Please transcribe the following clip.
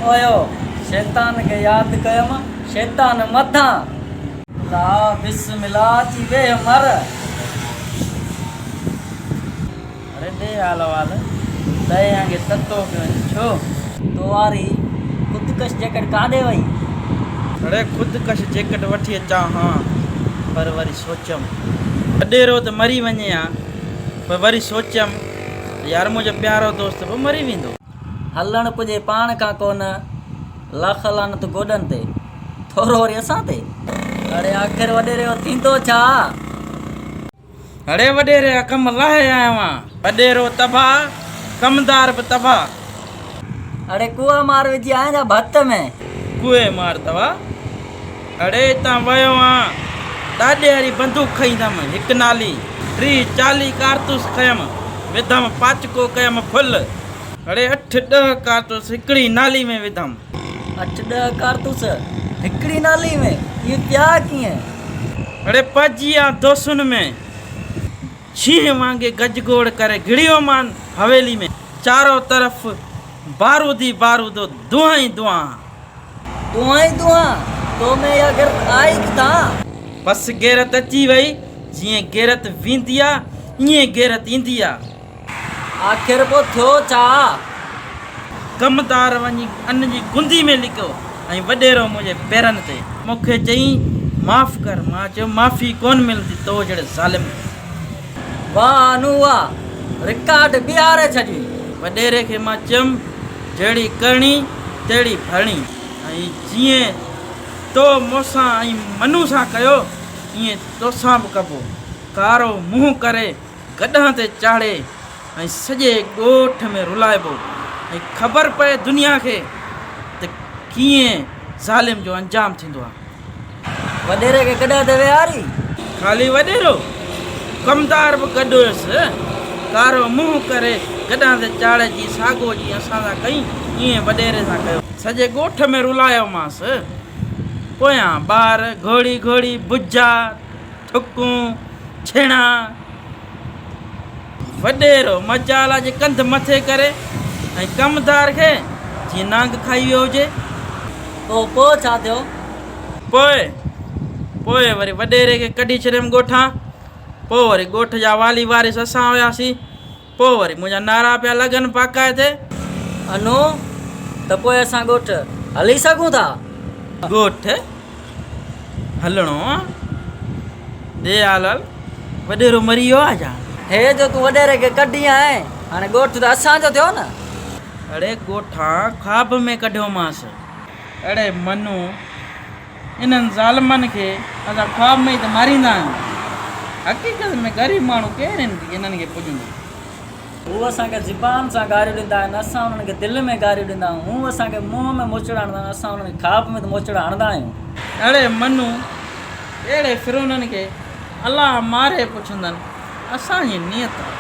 OYO शैतान के याद कयम शैतान मथा ला बिस्मिल्लाह थी वे मर। अरे दे आलो वाल दे आगे तत्तो क्यों छो तो वारी खुदकश जैकेट कादे वई। अरे खुदकश जैकेट वठी अचां हाँ पर वरी सोचम वॾेरो त मरी वञे हा पर वरी सोचम यार मुंहिंजो प्यारो दोस्त बि मरी वेंदो। हलण पुजे पाण खां कोन लख लानत गोॾनि ते थोरो वरी असां ते। अरे आख़िर वॾेरे जो थींदो छा। अड़े वॾेरे जा कम लाहे आयो आहियां वॾेरो तबाह कमदार बि तबाह। अड़े कुआ मार विझी आया छा भत में। कुए मार तबाह। अड़े हितां वियो आहियां ॾाॾे वारी बंदूक खईंदमि हिकु नाली 30-40 कारतूस खयमि विधमि पाचको कयमि फुल। अड़े 8-10 कारतूस हिकिड़ी नाली में विधमि। 8-10 कारतूस हिकिड़ी नाली में ये पिया कीअं। अड़े पजी आ दोसुनि में छींह वांगे गजगोड़ करे घिड़ियो मान हवेली में चारों तरफ बारूदी बारूदो धुआं ही धुआं। धुआं ही धुआं तो में या गिरत आई किथां। बस गैरत अची वई जीअं गैरत वेंदी आहे ईअं गैरत ईंदी आहे। आख़िर पोइ थियो छा। कमदार वञी अन जी गुंदी में लिकियो ऐं वॾेरो मुंहिंजे पेरनि ते मूंखे चई माफ़ कर। मां चयो माफ़ी कोन मिलंदी तो जहिड़े ज़ालिम। वाह अनु वाह रिकॉर्ड ॿिहारे छॾी। वॾेरे खे मां चयुमि जहिड़ी करणी तहिड़ी भरणी ऐं जीअं तो मूंसां ऐं मनू सां कयो ईअं तोसां बि कबो। कारो मुंहुं करे गॾह ते चाढ़े ऐं सॼे ॻोठ में रुलाइबो ऐं ख़बर पए दुनिया खे त कीअं ज़ालिम जो अंजाम थींदो आहे। वॾेरे खे गॾह ते विहारी ख़ाली वॾेरो कमदार बि गॾु हुयुसि कारो मुंहुं करे गॾह ते चाढ़े जी साॻो जी असां सां कई ईअं वॾेरे सां कयो सॼे ॻोठ में रुलायोमांसि। पोयां ॿार घोड़ी घोड़ी बुजा ठुकूं छेणा वॾेरो मजाला जे कंध मथे करे ऐं कमदार खे जीअं नांग खाई वियो हुजे। पोइ छा थियो। पोइ वरी वॾेरे खे कढी छॾियमि ॻोठां। पोइ वरी ॻोठ जा वाली वारिस असां हुयासीं। पोइ वरी मुंहिंजा नारा पिया लॻनि बाक़ाइदे। अनु त पोइ असां ॻोठ हली सघूं था। ॻोठ हलणो दे आल वॾेरो मरी वियो आहे छा। हे जो तूं वॾेरे खे कढी आए हाणे ॻोठ त असांजो थियो न। अड़े ॻोठां ख़्वाब में कढियोमांसि। अड़े मनू इन्हनि ज़ालिमनि खे असां ख़्वाब में ई त मारींदा आहियूं। हक़ीक़त में ग़रीब माण्हू केरु इन्हनि खे पुॼंदो। हू असांखे ज़ुबान सां गारियूं ॾींदा आहिनि असां उन्हनि खे दिलि में गारियूं ॾींदा आहियूं। हू असांखे मुंहं में मोचड़ा हणंदा आहिनि असां उन्हनि खे ख़्वाब में त मोचड़ा हणंदा आहियूं। अड़े मनू अहिड़े फिरोननि खे अलाह मारे पुछंदनि असांजी नियत आहे।